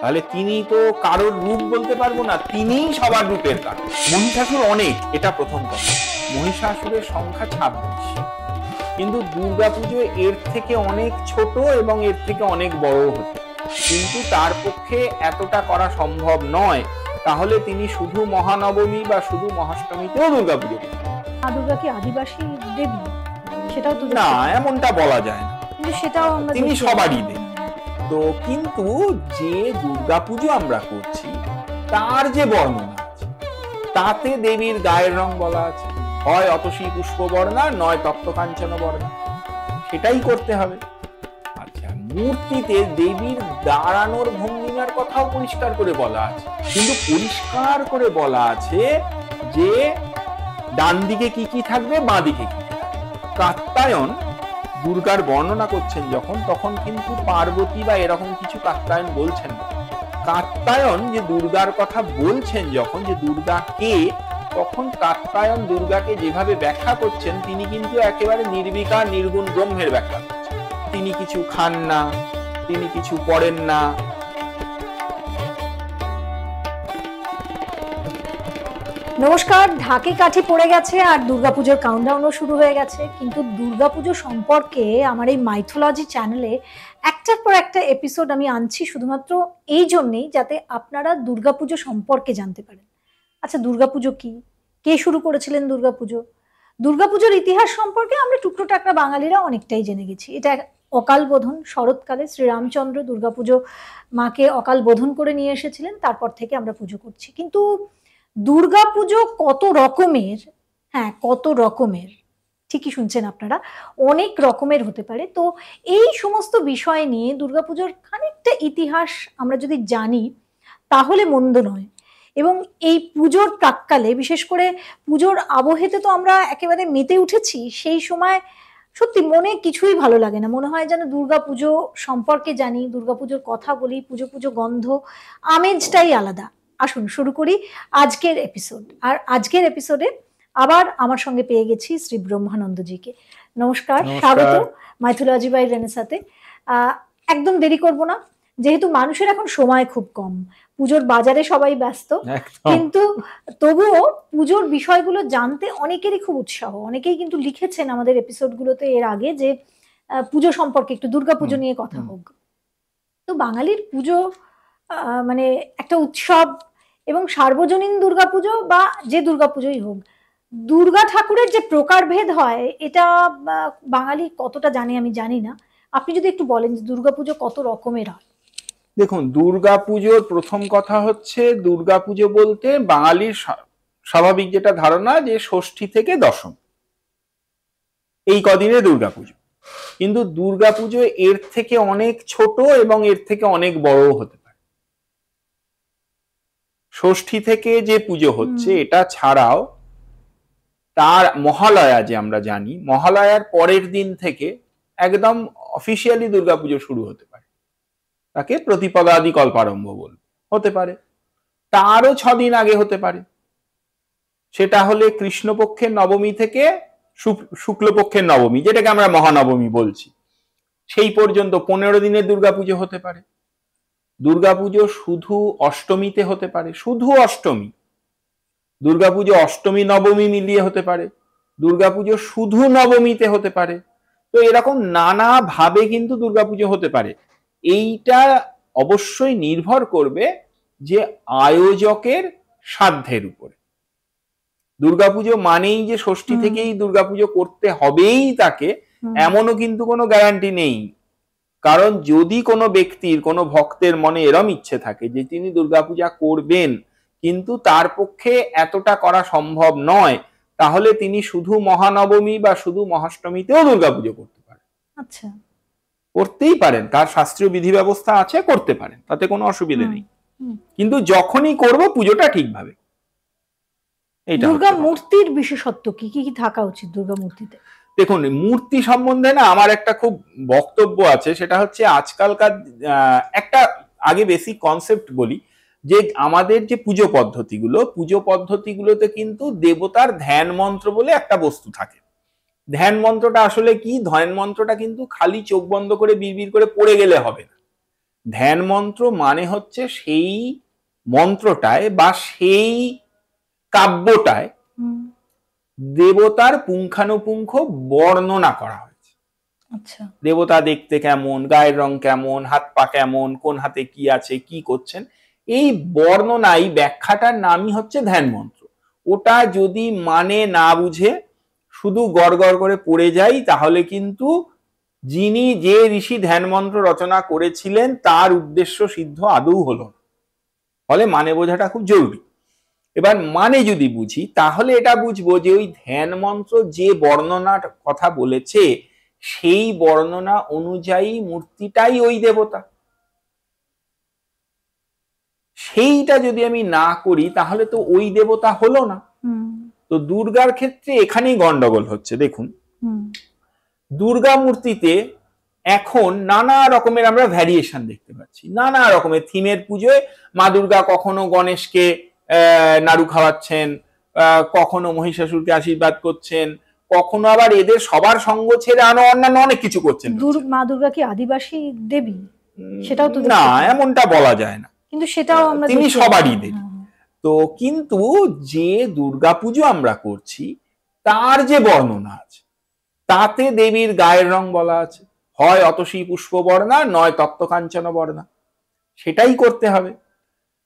তাহলে তিনি তো কারোর রূপ বলতে পারবো না, তিনিই সবার রূপের কারণ। মহিষাসুর অনেক, এটা প্রথম কথা। মহিষাসুরের সংখ্যা 26, কিন্তু দুর্গাপুজো এর থেকে অনেক ছোট এবং এর থেকে অনেক বড় হতো, কিন্তু তার পক্ষে এতটা করা সম্ভব নয়। তাহলে তিনি শুধু মহানবমী বা শুধু মহাষ্টমীতেও দুর্গাপুজো করতেন। মা দুর্গা কি আদিবাসী দেবী? সেটাও তো না, এমনটা বলা যায় না, কিন্তু সেটাও আমরা তিনি সবারই দেবী। তো কিন্তু যে দুর্গাপুজো আমরা করছি তার যে বর্ণনা আছে, তাতে দেবীর গায়ের রং বলা আছে, হয় অতসী পুষ্পবর্ণা নয় তপ্তকাঞ্চন বর্ণা, সেটাই করতে হবে। আচ্ছা, মূর্তিতে দেবীর দাঁড়ানোর ভঙ্গিমার কথাও পরিষ্কার করে বলা আছে, কিন্তু পরিষ্কার করে বলা আছে যে ডান দিকে কি কি থাকবে, বাঁ দিকে কি কি থাকবে। কাত্যায়ন দুর্গার বর্ণনা করছেন যখন, তখন কিন্তু পার্বতী বা এরকম কিছু কাত্যায়ন বলছেন না। কাত্যায়ন যে দুর্গার কথা বলছেন যখন, যে দুর্গা কে, তখন কাত্যায়ন দুর্গাকে যেভাবে ব্যাখ্যা করছেন, তিনি কিন্তু একেবারে নির্বিকার নির্গুণ ব্রহ্মের ব্যাখ্যা করছেন। তিনি কিছু খান না, তিনি কিছু পড়েন না। নমস্কার। ঢাকে কাঠি পড়ে গেছে আর দুর্গাপুজোর কাউন্টডাউনও শুরু হয়ে গেছে, কিন্তু দুর্গাপুজো সম্পর্কে আমার এই মাইথোলজি চ্যানেলে একটার পর একটা এপিসোড আমি আনছি শুধুমাত্র এই জন্যেই, যাতে আপনারা দুর্গাপুজো সম্পর্কে জানতে পারেন। আচ্ছা, দুর্গাপুজো কি, কে শুরু করেছিলেন দুর্গাপুজো? দুর্গাপুজোর ইতিহাস সম্পর্কে আমরা টুকরো টাকরা বাঙালিরা অনেকটাই জেনে গেছি। এটা অকাল বোধন, শরৎকালে শ্রীরামচন্দ্র দুর্গাপুজো মাকে অকাল বোধন করে নিয়ে এসেছিলেন, তারপর থেকে আমরা পুজো করছি। কিন্তু দুর্গাপুজো কত রকমের, হ্যাঁ কত রকমের, ঠিকই শুনছেন আপনারা, অনেক রকমের হতে পারে। তো এই সমস্ত বিষয় নিয়ে দুর্গাপুজোর খানিকটা ইতিহাস আমরা যদি জানি তাহলে মন্দ নয়। এবং এই পুজোর প্রাক্কালে, বিশেষ করে পুজোর আবহেতে তো আমরা একেবারে মেতে উঠেছি, সেই সময় সত্যি মনে কিছুই ভালো লাগে না, মনে হয় যেন দুর্গাপুজো সম্পর্কে জানি, দুর্গাপুজোর কথা বলি, পুজো পুজো গন্ধ, আমেজটাই আলাদা। আসুন শুরু করি আজকের এপিসোড। আর আজকের এপিসোডে আবার আমার সঙ্গে পেয়ে গেছি শ্রী ব্রহ্মানন্দজিকে। নমস্কার, স্বাগত মাইথোলজি বাই রেনেসাতে। একদম দেরি করব না, যেহেতু মানুষের এখন সময় খুব কম, পুজোর বাজারে সবাই ব্যস্ত, কিন্তু তবুও পুজোর বিষয়গুলো জানতে অনেকেরই খুব উৎসাহ। অনেকেই কিন্তু লিখেছেন আমাদের এপিসোডগুলোতে এর আগে যে পুজো সম্পর্কে একটু, দুর্গাপুজো নিয়ে কথা হোক। তো বাঙালির পুজো মানে একটা উৎসব, এবং সার্বজনীন দুর্গাপুজো বা যে দুর্গাপুজোই হোক, দুর্গা ঠাকুরের যে প্রকারভেদ হয় এটা বাঙালি কতটা জানে আমি জানি না। আপনি যদি একটু বলেন যে দুর্গাপুজো কত রকমের হয়। দেখুন, দুর্গাপুজোর প্রথম কথা হচ্ছে, দুর্গাপুজো বলতে বাঙালির স্বাভাবিক যেটা ধারণা যে ষষ্ঠী থেকে দশম, এই কদিনে দুর্গাপুজো। কিন্তু দুর্গাপুজো এর থেকে অনেক ছোট এবং এর থেকে অনেক বড় হতে পারে। ষষ্ঠী থেকে যে পুজো হচ্ছে এটা ছাড়াও তার মহালয়া, যে আমরা জানি মহালয়ার পরের দিন থেকে একদম অফিসিয়ালি দুর্গাপুজো শুরু হতে পারে, তাকে প্রতিপদাদি কল্পারম্ভ হতে পারে। তারও 6 দিন আগে হতে পারে, সেটা হলে কৃষ্ণপক্ষের নবমী থেকে শুক্লপক্ষের নবমী, যেটাকে আমরা মহানবমী বলছি, সেই পর্যন্ত 15 দিনের দুর্গাপুজো হতে পারে। দুর্গাপুজো শুধু অষ্টমীতে হতে পারে, শুধু অষ্টমী। দুর্গাপুজো অষ্টমী নবমী মিলিয়ে হতে পারে, দুর্গাপুজো শুধু নবমীতে হতে পারে। তো এরকম নানা ভাবে কিন্তু দুর্গাপুজো হতে পারে। এইটা অবশ্যই নির্ভর করবে যে আয়োজকের সাধ্যের উপরে। দুর্গাপুজো মানেই যে ষষ্ঠী থেকেই দুর্গাপুজো করতে হবেই তাকে, এমনও কিন্তু কোনো গ্যারান্টি নেই। কারণ যদি কোনো ব্যক্তির, কোনো ভক্তের মনে এরম ইচ্ছে থাকে যে তিনি দুর্গাপূজা করবেন, কিন্তু তার পক্ষে এতটা করা সম্ভব নয়, তাহলে তিনি শুধু মহানবমী বা শুধু মহাষ্টমীতেও দুর্গাপুজো করতে পারেন। আচ্ছা, করতেই পারেন, তার শাস্ত্রীয় বিধি ব্যবস্থা আছে, করতে পারেন, তাতে কোনো অসুবিধা নেই। কিন্তু যখনই করব পুজোটা ঠিকভাবে। দুর্গা মূর্তির বিশেষত্ব কি কি থাকা উচিত দুর্গা মূর্তিতে? দেখুন, মূর্তি সম্বন্ধে না আমার একটা খুব বক্তব্য আছে, সেটা হচ্ছে আজকালকার একটা আগে বেসিক কনসেপ্ট বলি, যে আমাদের যে পুজো পদ্ধতিগুলোতে কিন্তু দেবতার ধ্যান মন্ত্র বলে একটা বস্তু থাকে। ধ্যান মন্ত্রটা আসলে কি? ধ্যান মন্ত্রটা কিন্তু খালি চোখ বন্ধ করে বিড়বিড় করে পড়ে গেলে হবে না। ধ্যান মন্ত্র মানে হচ্ছে সেই মন্ত্রটায় বা সেই কাব্যটায় দেবতার পুঙ্খানুপুঙ্খ বর্ণনা করা হয়েছে। আচ্ছা, দেবতা দেখতে কেমন, গায়ের রং কেমন, হাত পা কেমন, কোন হাতে কি আছে, কি করছেন, এই বর্ণনাই ব্যাখ্যাটার নামই হচ্ছে ধ্যান মন্ত্র। ওটা যদি মানে না বুঝে শুধু গড় গড় করে পড়ে যাই, তাহলে কিন্তু যিনি যে ঋষি ধ্যান মন্ত্র রচনা করেছিলেন তার উদ্দেশ্য সিদ্ধ আদৌ হলো না। ফলে মানে বোঝাটা খুব জরুরি। এবার মানে যদি বুঝি, তাহলে এটা বুঝবো যে ওই ধ্যান মন্ত্র যে বর্ণনার কথা বলেছে সেই বর্ণনা অনুযায়ী মূর্তিটাই ওই দেবতা। সেইটা যদি আমি না করি তাহলে তো ওই দেবতা হলো না। তো দুর্গার ক্ষেত্রে এখানেই গন্ডগোল হচ্ছে। দেখুন, দুর্গা মূর্তিতে এখন নানা রকমের আমরা ভ্যারিয়েশন দেখতে পাচ্ছি, নানা রকমের থিমের পুজোয় মা দুর্গা কখনো গণেশকে নাড়ু খাওয়াচ্ছেন, কখনো মহিষাসুরকে আশীর্বাদ করছেন, কখনো আবার এদের সবার সঙ্গ ছেড়ে অন্যান্য অনেক কিছু করছেন। মা দুর্গা কি আদিবাসী দেবী? সেটাও তো না, এমনটা বলা যায় না, কিন্তু সেটাও আমরা তিনি সবারই দেবী। তো কিন্তু যে দুর্গাপুজো আমরা করছি তার যে বর্ণনা আছে তাতে দেবীর গায়ের রং বলা আছে, হয় অতসী পুষ্পবর্ণা নয় তপ্তকাঞ্চন বর্ণা, সেটাই করতে হবে।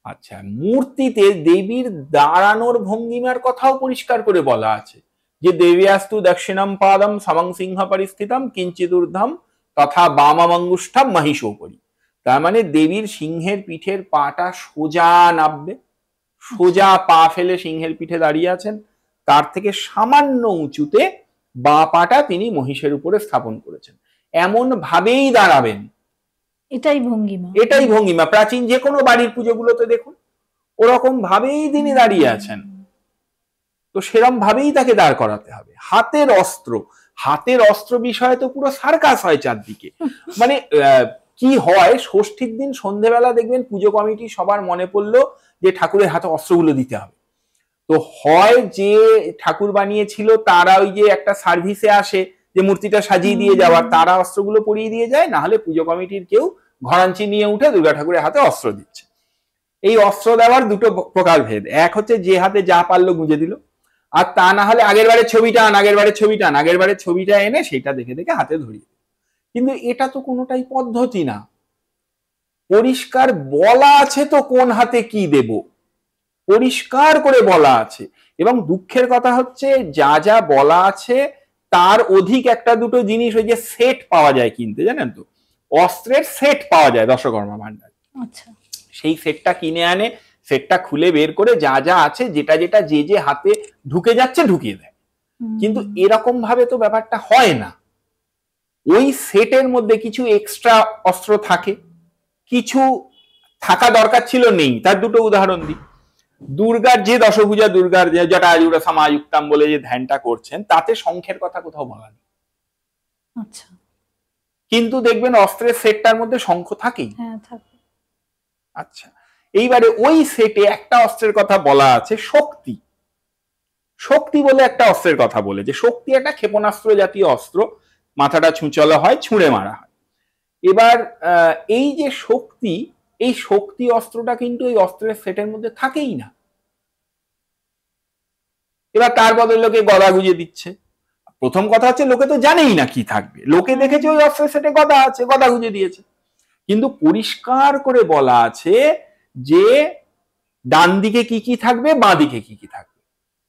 আচ্ছা, মূর্তিতে দেবীর দাঁড়ানোর ভঙ্গিমার কথাও পরিষ্কার করে বলা আছে যে দেব্যাস্তু দক্ষিণম পাদম সমং সিংহ পরিস্থিতম কিঞ্চিদূর্ধ্বম তথা বামামঙ্গুষ্ঠম মহিষোপরি। তার মানে দেবীর সিংহের পিঠের পাটা সোজা নাববে, সোজা পা ফেলে সিংহের পিঠে দাঁড়িয়ে আছেন, তার থেকে সামান্য উঁচুতে বাঁ পাটা তিনি মহিষের উপরে স্থাপন করেছেন, এমন ভাবেই দাঁড়াবেন। এটাই ভঙ্গিমা, এটাই ভঙ্গিমা। প্রাচীন যে কোনো বাড়ির পুজোগুলোতে দেখুন ওরকম ভাবেই তিনি দাঁড়িয়ে আছেন। তো সেরকম ভাবেই তাকে দাঁড় করাতে হবে। হাতের অস্ত্র, হাতের অস্ত্র বিষয়ে তো পুরো সার্কাস হয় চারদিকে। মানে কি হয়, ষষ্ঠীর দিন সন্ধেবেলা দেখবেন পুজো কমিটি সবার মনে পড়লো যে ঠাকুরের হাতে অস্ত্রগুলো দিতে হবে। তো হয় যে ঠাকুর বানিয়েছিল তারা ওই যে একটা সার্ভিসে আসে যে মূর্তিটা সাজিয়ে দিয়ে যাওয়ার, তারা অস্ত্রগুলো পরিয়ে দিয়ে যায়, না হলে পুজো কমিটির কেউ ঘরাঞ্চি নিয়ে উঠে দুর্গা ঠাকুরের হাতে অস্ত্র দিচ্ছে। এই অস্ত্র দেওয়ার দুটো প্রকার ভেদ, এক হচ্ছে যে হাতে যা পারলো গুঁজে দিল, আর তা না হলে আগের বারের ছবিটা আন, আগের বারের ছবিটা আন, আগের বারের ছবিটা এনে সেটা দেখে দেখে হাতে ধরিয়ে দিল। কিন্তু এটা তো কোনোটাই পদ্ধতি না। পরিষ্কার বলা আছে তো কোন হাতে কি দেব, পরিষ্কার করে বলা আছে। এবং দুঃখের কথা হচ্ছে যা যা বলা আছে তার অধিক একটা দুটো জিনিস ওই যে সেট পাওয়া যায় কিনতে, জানেন তো, অস্ত্রের সেট পাওয়া যায় দশকর্মা ভান্ডার। আচ্ছা, সেই সেটটা কিনে আনে, সেটটা খুলে বের করে যা যা আছে যেটা যেটা যে যে হাতে ঢুকে যাচ্ছে ঢুকিয়ে দেয়। কিন্তু এরকম ভাবে তো ব্যাপারটা হয় না। ওই সেটের মধ্যে কিছু এক্সট্রা অস্ত্র থাকে, কিছু থাকা দরকার ছিল নেই। তার দুটো উদাহরণ দিই। দুর্গার যে দশভুজা দুর্গার জটাজুড়া সামাযুক্তাম বলে যে ধ্যানটা করছেন তাতে শঙ্খের কথা কোথাও বলা নেই। আচ্ছা, কিন্তু দেখবেন অস্ত্রের সেটটার মধ্যে শঙ্খ থাকেই। হ্যাঁ থাকে। আচ্ছা, এইবারে ওই সেটে একটা অস্ত্রের কথা বলা আছে শক্তি। শক্তি বলে একটা অস্ত্রের কথা বলে, যে শক্তি একটা ক্ষেপণাস্ত্র জাতীয় অস্ত্র, মাথাটা ছুঁচলো হয়, ছুঁড়ে মারা হয়। এবার এই যে শক্তি, এই শক্তি অস্ত্রটা কিন্তু এই অস্ত্রের সেটের মধ্যে থাকেই না। এবার তার বদলে লোকে গদা গুঁজে দিচ্ছে। প্রথম কথা হচ্ছে লোকে তো জানেই না কি থাকবে, লোকে দেখেছে ওই অস্ত্রের সেটে গদা আছে, গদা গুঁজে দিয়েছে। কিন্তু পরিষ্কার করে বলা আছে যে ডান দিকে কি কি থাকবে, বাঁ দিকে কি কি থাকবে।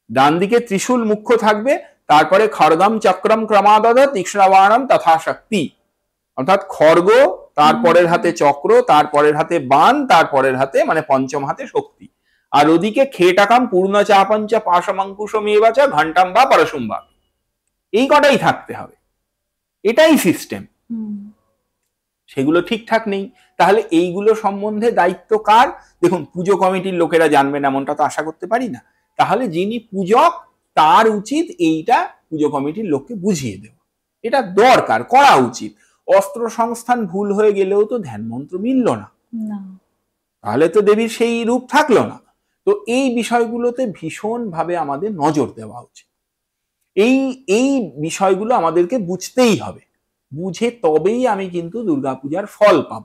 ডান দিকে ত্রিশূল মুখ্য থাকবে, তারপরে খড়গম চক্রম ক্রমাদদ তীক্ষ্ণবাণম তথা শক্তি, অর্থাৎ খড়গ, তারপরের হাতে চক্র, তারপরের হাতে বাণ, তারপরের হাতে মানে পঞ্চম হাতে শক্তি। আর ওদিকে খেটাকাম পূর্ণ চাপঞ্চ পাশমাঙ্কুশম এবাচা ঘণ্টাম বা পরশুম্বা, এই কটাই থাকতে হবে। এটাই সিস্টেম। সেগুলো ঠিকঠাক নেই, তাহলে এইগুলো সম্বন্ধে দায়িত্ব কার? দেখুন, পুজো কমিটির লোকেরা জানবেন এমনটা তো আশা করতে পারি না। তাহলে যিনি পূজক তার উচিত এইটা পুজো কমিটির লোককে বুঝিয়ে দেওয়া, এটা দরকার, করা উচিত। অস্ত্র সংস্থান ভুল হয়ে গেলেও তো ধ্যান মন্ত্র মিলল না, তাহলে তো দেবীর সেই রূপ থাকলো না। তো এই বিষয়গুলোতে ভীষণ ভাবে আমাদের নজর দেওয়া উচিত। এই বিষয়গুলো আমাদেরকে বুঝতেই হবে, বুঝে তবেই আমি কিন্তু দুর্গাপূজার ফল পাব।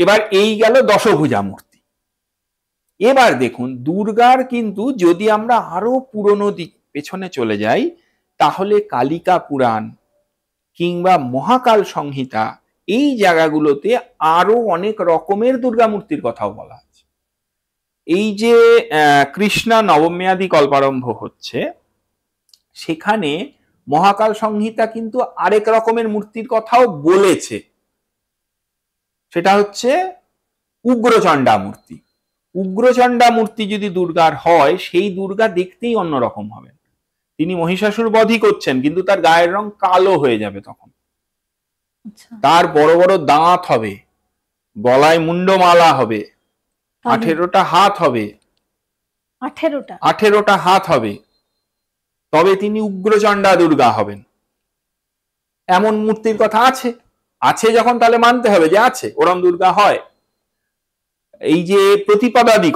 এবার এই গেল দশভুজা মূর্তি। এবার দেখুন দুর্গার কিন্তু যদি আমরা আরো পুরনো দিক পেছনে চলে যাই, তাহলে কালিকা পুরাণ কিংবা মহাকাল সংহিতা এই জায়গাগুলোতে আরো অনেক রকমের দুর্গা মূর্তির কথাও বলা আছে। এই যে কৃষ্ণা নবমেয়াদী কল্পারম্ভ হচ্ছে, সেখানে মহাকাল সংহিতা কিন্তু আরেক রকমের মূর্তির কথাও বলেছে, সেটা হচ্ছে উগ্রচণ্ডা মূর্তি। উগ্রচণ্ডা মূর্তি যদি দুর্গার হয়, সেই দুর্গা দেখতেই অন্যরকম হবে। তিনি মহিষাসুর বধই করছেন, কিন্তু তার গায়ের রং কালো হয়ে যাবে তখন। তার বড় বড় দাঁত হবে, গলায় মুন্ডমালা হবে, 18টা হাত হবে, 18টা হাত হবে, তবে তিনি উগ্রচণ্ডা দুর্গা হবেন। এমন মূর্তির কথা আছে, আছে যখন তাহলে মানতে হবে যে আছে, ওরম দুর্গা হয়। এই যে প্রতিপদাদি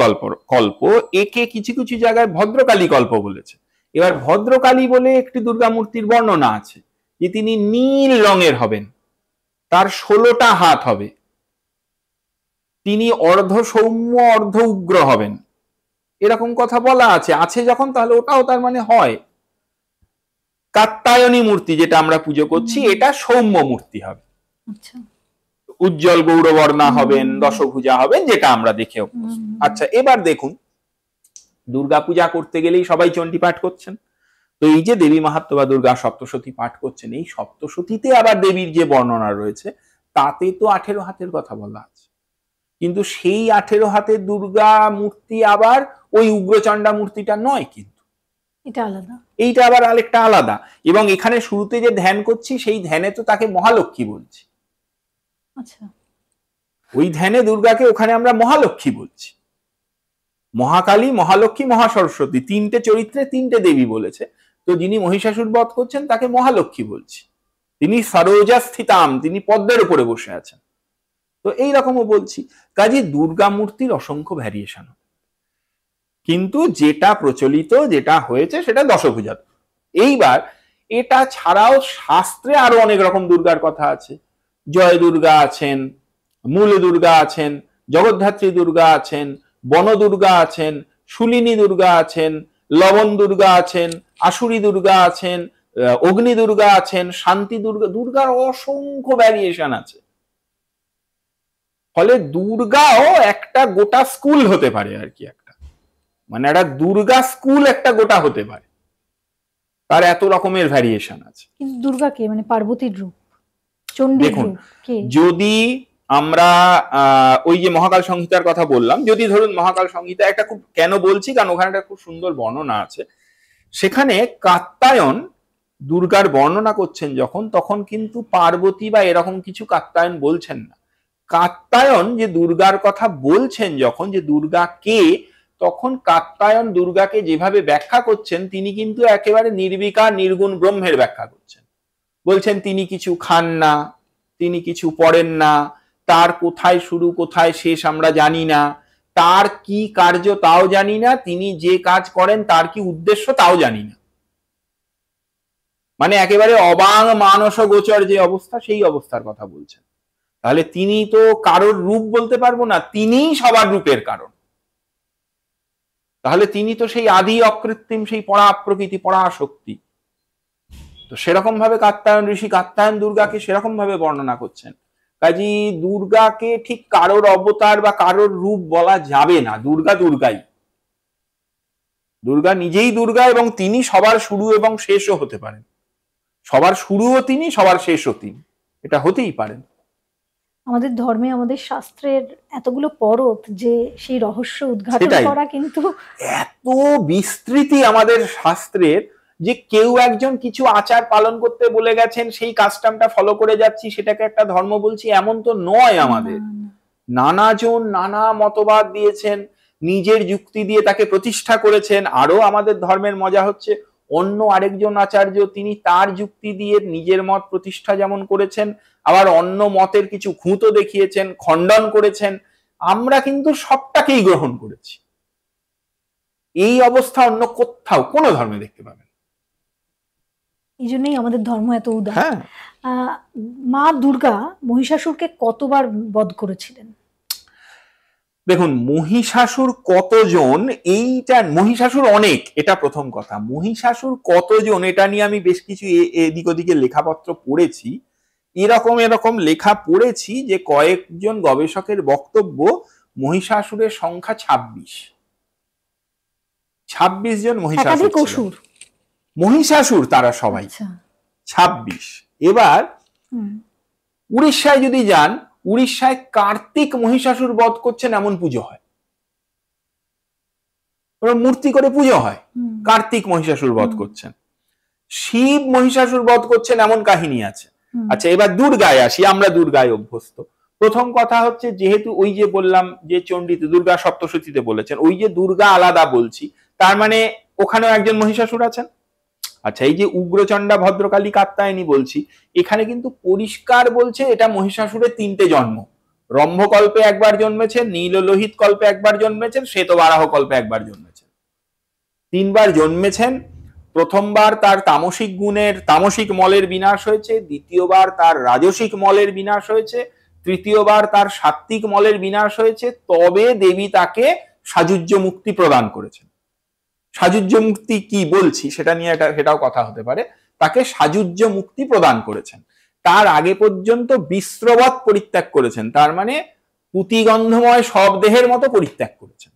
কল্প একে কিছু কিছু জায়গায় ভদ্রকালী কল্প বলেছে। এবার ভদ্রকালী বলে একটি দুর্গা মূর্তির বর্ণনা আছে, যে তিনি নীল রঙের হবেন, তার 16টা হাত হবে, তিনি অর্ধ সৌম্য অর্ধ উগ্র হবেন, এরকম কথা বলা আছে। আছে যখন তাহলে ওটাও তার মানে হয়। কাত্যায়নী মূর্তি যেটা আমরা পুজো করছি, এটা সৌম্য মূর্তি হবে, উজ্জ্বল গৌরবর্ণা হবেন, দশভুজা হবেন, যেটা আমরা দেখে অভ্যস্ত। আচ্ছা, এবার দেখুন দুর্গা পূজা করতে গেলেই সবাই চণ্ডী পাঠ করছেন। তো এই যে দেবী মাহাত্ম্য বা দুর্গা সপ্তশতী পাঠ করছেন, এই সপ্তশতীতে আবার দেবীর যে বর্ণনা রয়েছে তাতে তো 18 হাতের কথা বলা আছে, কিন্তু সেই 18 হাতের দুর্গা মূর্তি আবার ওই উগ্রচণ্ডা মূর্তিটা নয়, কিন্তু এটা আলাদা, এইটা আবার আরেকটা আলাদা। এবং এখানে শুরুতে যে ধ্যান করছি, সেই ধ্যানে তো তাকে মহালক্ষ্মী বলছি। আচ্ছা, ওই ধ্যানে দুর্গাকে ওখানে আমরা মহালক্ষ্মী বলছি। মহাকালী, মহালক্ষ্মী, মহাসরস্বতী, 3টে চরিত্রে 3টে দেবী বলেছে। তো যিনি মহিষাসুর বধ করছেন তাকে মহালক্ষ্মী বলছি। তিনি সরোজা স্থিতাম, তিনি পদ্মের উপরে বসে আছেন। তো এইরকমও বলছি। কাজে দুর্গা মূর্তির অসংখ্য ভ্যারিয়েশন, কিন্তু যেটা প্রচলিত, যেটা হয়েছে, সেটা দশভুজা। এইবার এটা ছাড়াও শাস্ত্রে আরো অনেক রকম দুর্গার কথা আছে। জয় দুর্গা আছেন, মূল দুর্গা আছেন, জগদ্ধাত্রী দুর্গা আছেন, বন দুর্গা আছেন, শুলিনী দুর্গা আছেন, লবণ দুর্গা আছেন, আসুরী দুর্গা আছেন, অগ্নি দুর্গা আছেন, শান্তি দুর্গা। দুর্গার অসংখ্য ভ্যারিয়েশন আছে। ফলে দুর্গাও একটা গোটা স্কুল হতে পারে আর কি, একটা মানে একটা দুর্গা স্কুল একটা গোটা হতে পারে, তার এত রকমের ভ্যারিয়েশন আছে। কিন্তু দুর্গা কে, মানে পার্বতীর রূপ, চণ্ডীর রূপ কে? যদি আমরা ওই যে মহাকাল সংহিতার কথা বললাম, যদি ধরুন মহাকাল সংহিতা একটা খুব, কেন বলছি কারণ ওখানে একটা খুব সুন্দর বর্ণনা আছে। সেখানে কাত্যায়ন দুর্গার বর্ণনা করছেন যখন, তখন কিন্তু পার্বতী বা এরকম কিছু কাত্যায়ন বলছেন না। কাত্যায়ন যে দুর্গার কথা বলছেন যখন, যে দুর্গা কে, তখন কাত্যায়ন দুর্গাকে যেভাবে ব্যাখ্যা করছেন, তিনি কিন্তু একেবারে নির্বিকার নির্গুণ ব্রহ্মের ব্যাখ্যা করছেন। বলছেন তিনি কিছু খান না, তিনি কিছু পড়েন না, তার কোথায় শুরু কোথায় শেষ আমরা জানি না, তার কি কার্য তাও জানি না, তিনি যে কাজ করেন তার কি উদ্দেশ্য তাও জানি না। মানে একেবারে অবাং মানস গোচর যে অবস্থা, সেই অবস্থার কথা বলছেন। তাহলে তিনি তো কারোর রূপ বলতে পারবো না, তিনিই সবার রূপের কারণ। তাহলে তিনি তো সেই আদি অকৃত্রিম, সেই পরা প্রকৃতি, পরা শক্তি। তো সেরকম ভাবে কাত্যায়ন ঋষি, কাত্যায়ন দুর্গাকে সেরকম ভাবে বর্ণনা করছেন। কাজী দুর্গাকে ঠিক কারোর অবতার বা কারোর রূপ বলা যাবে না। দুর্গা দুর্গাই, দুর্গা নিজেই দুর্গা, এবং তিনি সবার শুরু এবং শেষও হতে পারেন। সবার শুরুও তিনি, সবার শেষও তিনি, এটা হতেই পারেন। আমাদের ধর্মে, আমাদের শাস্ত্রের এতগুলো পরত, যে সেই রহস্য উদ্ঘাটন করা কিন্তু এত বিস্তৃতি আমাদের শাস্ত্রের, যে কেউ একজন কিছু আচার পালন করতে বলে গেছেন, সেই কাস্টমটা ফলো করে যাচ্ছি, সেটাকে একটা ধর্ম বলছি, এমন তো নয়। আমাদের নানাজন নানা মতবাদ দিয়েছেন, নিজের যুক্তি দিয়ে তাকে প্রতিষ্ঠা করেছেন। আরো আমাদের ধর্মের মজা হচ্ছে, অন্য আরেকজন আচার্য তিনি তার যুক্তি দিয়ে নিজের মত প্রতিষ্ঠা যেমন করেছেন, আবার অন্য মতের কিছু খুঁতো দেখিয়েছেন, খণ্ডন করেছেন। আমরা কিন্তু সবটাকেই গ্রহণ করেছি। এই অবস্থা অন্য কোথাও কোনো ধর্মে দেখতে পাবেন। এই জন্যই আমাদের ধর্ম এত উদার। মা দুর্গা মহিষাসুরকে কতবার বধ করেছিলেন? দেখুন, মহিষাসুর কতজন, এইটা মহিষাসুর অনেক, এটা প্রথম কথা। মহিষাসুর কতজন এটা নিয়ে আমি বেশ কিছু এদিক ওদিকে লেখাপত্র পড়েছি। এরকম এরকম লেখা পড়েছি যে কয়েকজন গবেষকের বক্তব্য মহিষাসুরের সংখ্যা 26 জন মহিষাসুর একাধিক ছিল। অসুর, মহিষাসুর তারা সবাই আচ্ছা 26। এবার উড়িষ্যায় যদি যান, উড়িষ্যায় কার্তিক মহিষাসুর বধ করছেন এমন পুজো হয়, ওরা মূর্তি করে পুজো হয়, কার্তিক মহিষাসুর বধ করছেন। শিব মহিষাসুর বধ করছেন এমন কাহিনী আছে। আচ্ছা, এবার দুর্গায় আসি, আমরা দুর্গায় অভ্যস্ত। প্রথম কথা হচ্ছে, যেহেতু ওই যে বললাম যে চণ্ডীতে দুর্গা সপ্তশতীতে বলেছেন, ওই যে দুর্গা আলাদা বলছি, তার মানে ওখানেও একজন মহিষাসুর আছেন। আচ্ছা, এই যে উগ্রচণ্ডা ভদ্রকালী কাত্যায়নী বলছি, এখানে কিন্তু পরিষ্কার বলছে এটা মহিষাসুরের 3টে জন্ম। রম্ভকল্পে একবার জন্মেছেন, নীল লোহিত কল্পে একবার জন্মেছেন, শ্বেতবারাহ কল্পে একবার জন্মেছেন, 3বার জন্মেছেন। প্রথমবার তার তামসিক গুণের তামসিক মলের বিনাশ হয়েছে, দ্বিতীয়বার তার রাজসিক মলের বিনাশ হয়েছে, তৃতীয়বার তার সাত্ত্বিক মলের বিনাশ হয়েছে। তবে দেবী তাকে সাযুজ্য মুক্তি প্রদান করেছেন। সাযুজ্য মুক্তি কি বলছি সেটা নিয়ে সেটাও কথা হতে পারে। তাকে সাযুজ্য মুক্তি প্রদান করেছেন। তার আগে পর্যন্ত বিশ্রবৎ পরিত্যাগ করেছেন, তার মানে পুতিগন্ধময় সব দেহের মতো পরিত্যাগ করেছেন।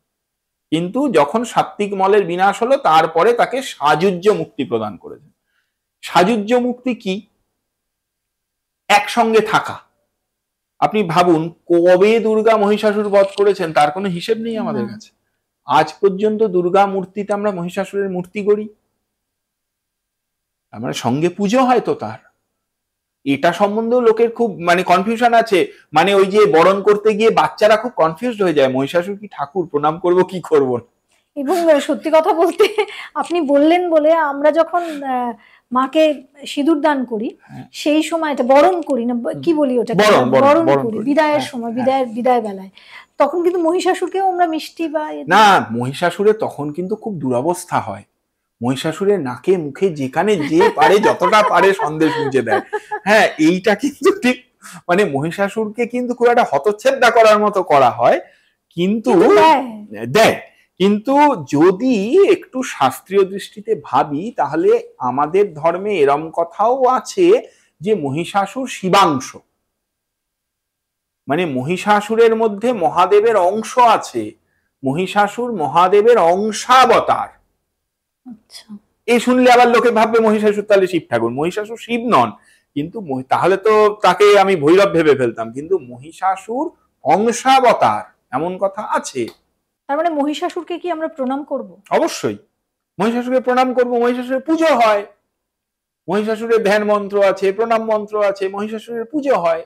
কিন্তু যখন সাত্ত্বিক মলের বিনাশ হলো, তারপরে তাকে সাযুজ্য মুক্তি প্রদান করেছেন। সাযুজ্য মুক্তি কি? একসঙ্গে থাকা। আপনি ভাবুন, কবে দুর্গা মহিষাসুর বধ করেছেন তার কোনো হিসেব নেই আমাদের কাছে। আজ পর্যন্ত দুর্গা মূর্তিতে আমরা মহিষাসুরের মূর্তি গড়ি, আমার সঙ্গে পুজো হয় তো তার। এটা সম্বন্ধেও লোকের খুব কনফিউশন আছে। ওই যে বরণ করতে গিয়ে বাচ্চারা খুব কনফিউজড হয়ে যায়, মহিষাসুর কি ঠাকুর, প্রণাম করব কি করব। এবং সত্যি কথা বলতে আপনি বললেন বলে, আমরা যখন মাকে সিঁদুর দান করি সেই সময়, এটা বরণ করি না কি বলি, ওটা বরণ করি বিদায়ের সময়, বিদায় বেলায়, তখন কিন্তু মহিষাসুরকেও আমরা মিষ্টি বা না, মহিষাসুরের তখন কিন্তু খুব দুরবস্থা হয়। মহিষাসুরের নাকে মুখে যেখানে যে পারে যতটা পারে সন্দেশ মুছে দেয়। হ্যাঁ, এইটা কিন্তু ঠিক মহিষাসুরকে কিন্তু খুব একটা হতচ্ছেদা করার মতো করা হয়, কিন্তু দেয়। কিন্তু যদি একটু শাস্ত্রীয় দৃষ্টিতে ভাবি, তাহলে আমাদের ধর্মে এরম কথাও আছে যে মহিষাসুর শিবাংশ, মহিষাসুরের মধ্যে মহাদেবের অংশ আছে। মহিষাসুর মহাদেবের অংশাবতার। এই শুনলে আবার লোকে ভাববে মহিষাসুর তাহলে শিব ঠাকুর। মহিষাসুর শিব নন, কিন্তু তাহলে তো তাকে আমি ভৈরব ভেবে ফেলতাম। কিন্তু মহিষাসুর অংশাবতার, এমন কথা আছে। তার মানে মহিষাসুরকে কি আমরা প্রণাম করব? অবশ্যই মহিষাসুরকে প্রণাম করব। মহিষাসুরের পুজো হয়, মহিষাসুরের ধ্যান মন্ত্র আছে, প্রণাম মন্ত্র আছে, মহিষাসুরের পুজো হয়।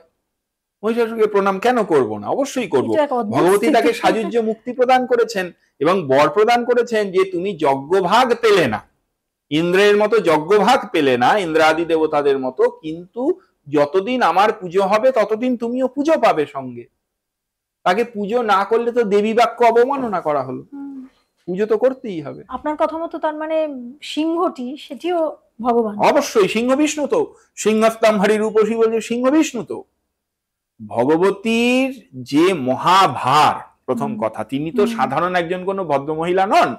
মহিষাসুরকে প্রণাম কেন করব না? অবশ্যই করব। ভগবতী তাকে সাযুজ্য মুক্তি প্রদান করেছেন এবং বর প্রদান করেছেন যে তুমি যজ্ঞভাগ পেলে না, ইন্দ্রের মতো যজ্ঞভাগ পেলে না, ইন্দ্রাদি দেবতাদের মতো, কিন্তু যতদিন আমার পুজো হবে ততদিন তুমিও পুজো পাবে সঙ্গে। তাকে পুজো না করলে তো দেবী বাক্য অবমাননা করা হলো, পুজো তো করতেই হবে। আপনার কথা মতো তার মানে সিংহটি, সেটিও ভগবান। অবশ্যই সিংহ বিষ্ণু তো, সিংহস্তম হরি রূপসী বলছে, সিংহ বিষ্ণু তো। ভগবতীর যে মহাভার, প্রথম কথা, তিনি তো সাধারণ একজন কোনো ভদ্রমহিলা নন,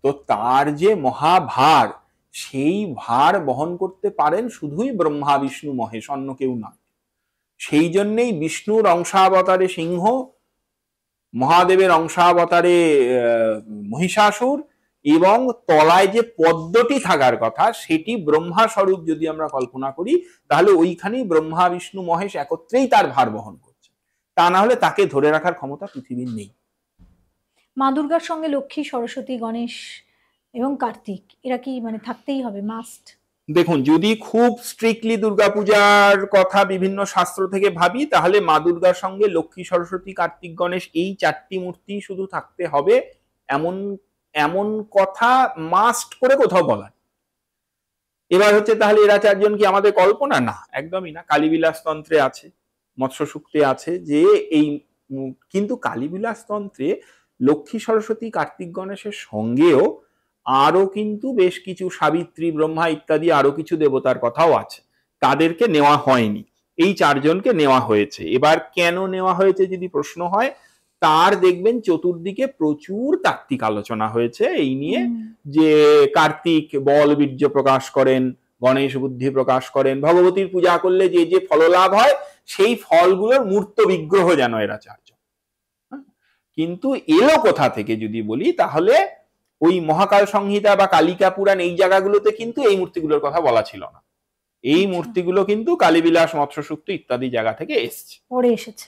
তো তার যে মহাভার, সেই ভার বহন করতে পারেন শুধুই ব্রহ্মা বিষ্ণু মহেশ, অন্য কেউ নয়। সেই জন্যেই বিষ্ণুর অংশাবতারে সিংহ, মহাদেবের অংশাবতারে মহিষাসুর, এবং তলায় যে পদ্মটি থাকার কথা সেটি ব্রহ্মা স্বরূপ যদি আমরা কল্পনা করি, তাহলে ওইখানেই ব্রহ্মা বিষ্ণু মহেশ একত্রেই তার ভার বহন করছে। তা না হলে তাকে ধরে রাখার ক্ষমতা পৃথিবীর নেই। মা দুর্গার সঙ্গে লক্ষ্মী, সরস্বতী, গণেশ এবং কার্তিক, এরা কি থাকতেই হবে, মাস্ট? দেখুন, যদি খুব স্ট্রিক্টলি দুর্গাপূজার কথা বিভিন্ন শাস্ত্র থেকে ভাবি, তাহলে মা দুর্গার সঙ্গে লক্ষ্মী, সরস্বতী, কার্তিক, গণেশ, এই 4টি মূর্তি শুধু থাকতে হবে, এমন কথা মাস্ট করে কোথাও বলা। এবার হচ্ছে, তাহলে এরা 4জন কি আমাদের কল্পনা? না, একদমই না। কালীবিলাস তন্ত্রে আছে, মৎস্য সূক্তে আছে যে এই, কিন্তু কালীবিলাস তন্ত্রে লক্ষ্মী, সরস্বতী, কার্তিক, গণেশের সঙ্গেও আরো কিন্তু বেশ কিছু সাবিত্রী, ব্রহ্মা ইত্যাদি আরো কিছু দেবতার কথাও আছে, তাদেরকে নেওয়া হয়নি। এই 4জনকে নেওয়া হয়েছে। এবার কেন নেওয়া হয়েছে যদি প্রশ্ন হয়, তার দেখবেন চতুর্দিকে প্রচুর তাত্ত্বিক আলোচনা হয়েছে এই নিয়ে, যে কার্তিক বল বীর্য প্রকাশ করেন, গণেশ বুদ্ধি প্রকাশ করেন, ভগবতীর পূজা করলে যে যে ফললাভ হয় সেই ফলগুলোর মূর্ত বিগ্রহ যেন এরা চারজন। কিন্তু এলো কোথা থেকে যদি বলি, তাহলে ওই মহাকাল সংহিতা বা কালিকা পুরাণ এই জায়গাগুলোতে কিন্তু এই মূর্তিগুলোর কথা বলা ছিল না। এই মূর্তিগুলো কিন্তু কালীবিলাস, মৎস্যসূক্ত ইত্যাদি জায়গা থেকে পরে এসেছে।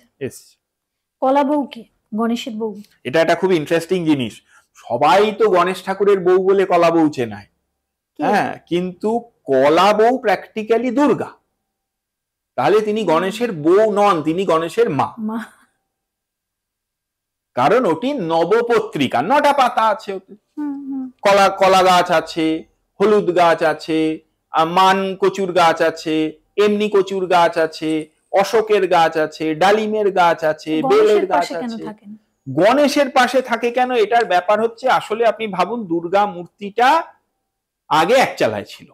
কলা বউ কি? গণেশের বউ। এটা একটা খুব ইন্টারেস্টিং জিনিস। সবাই তো গণেশ ঠাকুরের বউ বলে কলা বউ চেনায়, হ্যাঁ, কিন্তু কলা বউ প্র্যাকটিক্যালি দুর্গা। তাহলে তিনি গণেশের বউ নন, তিনি গণেশের মা। কারণ ওটি নবপত্রিকা, 9টা পাতা আছে ওতে, কলা গাছ আছে, হলুদ গাছ আছে, মান কচুর গাছ আছে, এমনি কচুর গাছ আছে, অশোকের গাছ আছে, ডালিমের গাছ আছে, বেলের গাছ আছে। গণেশের পাশে থাকে কেন? এটার ব্যাপার হচ্ছে, আসলে আপনি ভাবুন দুর্গা মূর্তিটা আগে এক চালায় ছিল,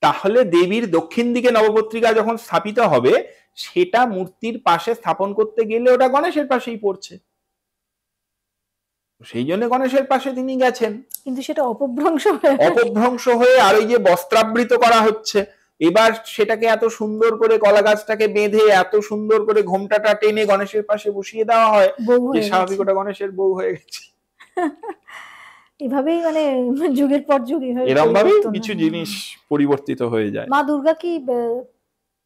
তাহলে দেবীর দক্ষিণ দিকে নবপত্রিকা যখন স্থাপিত হবে সেটা মূর্তির পাশে স্থাপন করতে গেলে ওটা গণেশের পাশেই পড়ছে, সেই জন্য গণেশের পাশে তিনি গেছেন। কিন্তু সেটা অপভ্রংশ হয়ে আর ওই যে বস্ত্রাবৃত করা হচ্ছে, এবার সেটাকে এত সুন্দর করে কলা গাছটাকে বেঁধে এত সুন্দর করে ঘোমটাটা টেনে গণেশের পাশে বসিয়ে দেওয়া হয় যে স্বাভাবিক ওটা গণেশের বউ হয়ে গেছে। এভাবেই মানে যুগের পর যুগ এরকম ভাবে কিছু জিনিস পরিবর্তিত হয়ে যায়। মা দুর্গা কি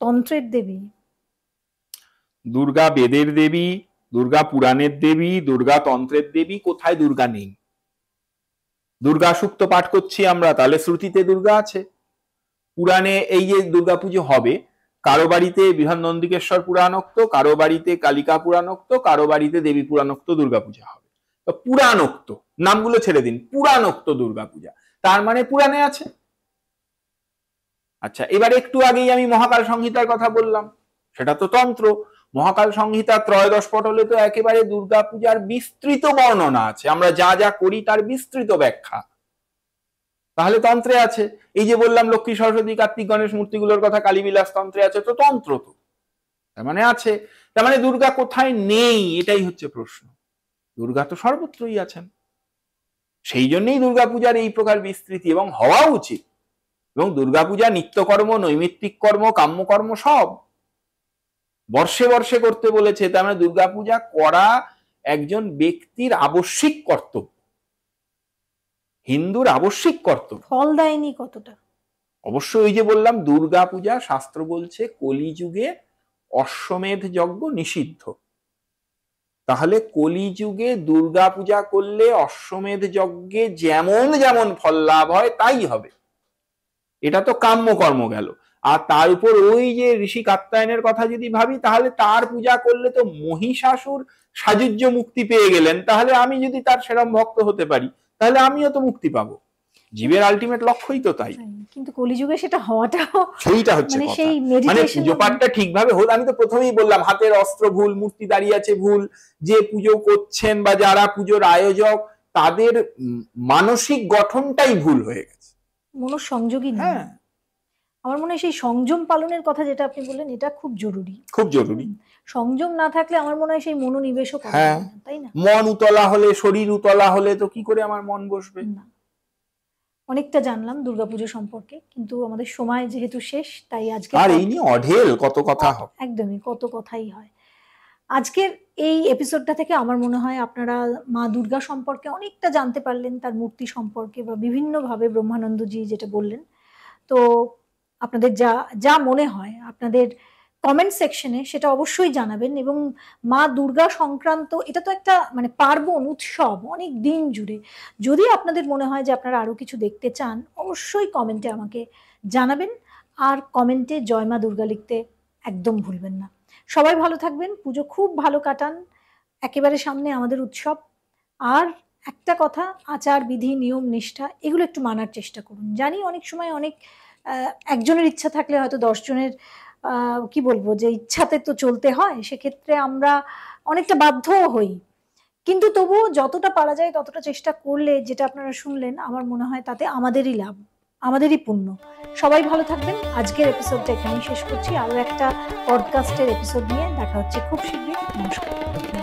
তন্ত্রের দেবী? দুর্গা বেদের দেবী, দুর্গা পুরাণের দেবী, দুর্গা তন্ত্রের দেবী। কোথায় দুর্গা নেই? দুর্গা সূক্ত পাঠ করছি আমরা, তাহলে শ্রুতিতে দুর্গা আছে। পুরাণে এই যে দুর্গাপুজো হবে, কারো বাড়িতে বিধান নন্দিকেশ্বর পুরাণোক্ত, কারো বাড়িতে কালিকা পুরাণোক্ত, কারো বাড়িতে দেবী পুরাণোক্ত দুর্গাপূজা হবে। তো পুরাণোক্ত নামগুলো ছেড়ে দিন, পুরাণোক্ত দুর্গাপূজা, তার মানে পুরাণে আছে। আচ্ছা, এবার একটু আগেই আমি মহাকাল সংহিতার কথা বললাম, সেটা তো তন্ত্র। মহাকাল সংহিতা 13 পটলে তো একেবারে দুর্গাপূজার বিস্তৃত বর্ণনা আছে, আমরা যা যা করি তার বিস্তৃত ব্যাখ্যা। তাহলে তন্ত্রে আছে। এই যে বললাম লক্ষ্মী সরস্বতী কার্তিক গণেশ মূর্তিগুলোর কথা, কালীবিলাস তন্ত্রে আছে, তো তন্ত্র তো তার মানে আছে। তার মানে দুর্গা কোথায় নেই এটাই হচ্ছে প্রশ্ন। দুর্গা তো সর্বত্রই আছেন, সেই জন্যই দুর্গাপূজার এই প্রকার বিস্তৃতি, এবং হওয়া উচিত। এবং দুর্গাপূজা নিত্যকর্ম, নৈমিত্তিক কর্ম, কাম্যকর্ম সব বর্ষে বর্ষে করতে বলেছে। তার মানে দুর্গাপূজা করা একজন ব্যক্তির আবশ্যিক কর্তব্য, হিন্দুর আবশ্যিক কর্তব্য। ফল দেয়নি কতটা? অবশ্যই ওই যে বললাম, দুর্গাপূজা শাস্ত্র বলছে কলিযুগে অশ্বমেধ যজ্ঞ নিষিদ্ধ। তাহলে কলিযুগে দুর্গাপূজা করলে অশ্বমেধ যজ্ঞে যেমন যেমন ফল লাভ হয় তাই হবে, এটা তো কাম্যকর্ম গেল। আর তার উপর ওই যে ঋষি কাত্যায়নের কথা যদি ভাবি, তাহলে তার পূজা করলে তো মহিষাসুর সাযুজ্য মুক্তি পেয়ে গেলেন। তাহলে আমি যদি তার সেরম ভক্ত হতে পারি, তাহলে আমিও তো মুক্তি পাবো। জীবের আলটিমেট লক্ষ্যই তো তাই। কিন্তু কলিযুগে সেটা হওয়াটাও, সেইটা হচ্ছে মানে পুজো পাঠটা ঠিকভাবে হল। আমি তো প্রথমেই বললাম, হাতের অস্ত্র ভুল, মূর্তি দাঁড়িয়ে আছে ভুল, যে পুজো করছেন বা যারা পুজোর আয়োজক তাদের মানসিক গঠনটাই ভুল হয়ে গেছে, মনোসংযোগই নেই। হ্যাঁ, আমার মনে হয় সেই সংযম পালনের কথা যেটা আপনি বললেন, এটা খুব জরুরি, খুব জরুরি। সংযম না থাকলে আমার মনে হয় সেই মনোনিবেশও করা যায় না, তাই না? মন উতলা হলে, শরীর উতলা হলে তো কি করে আমার মন বসবে? না। অনেকটা জানলাম দুর্গাপুজো সম্পর্কে, কিন্তু আমাদের সময় যেহেতু শেষ, তাই আজকে আর এই নিয়ে অঢেল কত কথা হবে, একদমই কত কথাই হয়। আজকের এই এপিসোডটা থেকে আমার মনে হয় আপনারা মা দুর্গা সম্পর্কে অনেকটা জানতে পারলেন, তার মূর্তি সম্পর্কে, বা বিভিন্নভাবে ব্রহ্মানন্দজি যেটা বললেন। তো আপনাদের যা যা মনে হয় আপনাদের কমেন্ট সেকশনে সেটা অবশ্যই জানাবেন। এবং মা দুর্গা সংক্রান্ত এটা তো একটা মানে পার্বণ উৎসব অনেক দিন জুড়ে, যদি আপনাদের মনে হয় যে আপনারা আরো কিছু দেখতে চান, অবশ্যই কমেন্টে আমাকে জানাবেন। আর কমেন্টে জয় মা দুর্গা লিখতে একদম ভুলবেন না। সবাই ভালো থাকবেন, পুজো খুব ভালো কাটান, একেবারে সামনে আমাদের উৎসব। আর একটা কথা, আচার বিধি নিয়ম নিষ্ঠা এগুলো একটু মানার চেষ্টা করুন। জানি অনেক সময় অনেক একজনের ইচ্ছা থাকলে হয়তো 10 জনের কি বলবো যে ইচ্ছাতে তো চলতে হয়, সেক্ষেত্রে আমরা অনেকটা বাধ্যও হই। কিন্তু তবুও যতটা পারা যায় ততটা চেষ্টা করলে, যেটা আপনারা শুনলেন, আমার মনে হয় তাতে আমাদেরই লাভ, আমাদেরই পুণ্য। সবাই ভালো থাকবেন। আজকের এপিসোডটা এখানেই শেষ করছি। আরো একটা পডকাস্টের এপিসোড নিয়ে দেখা হচ্ছে খুব শীঘ্রই। নমস্কার।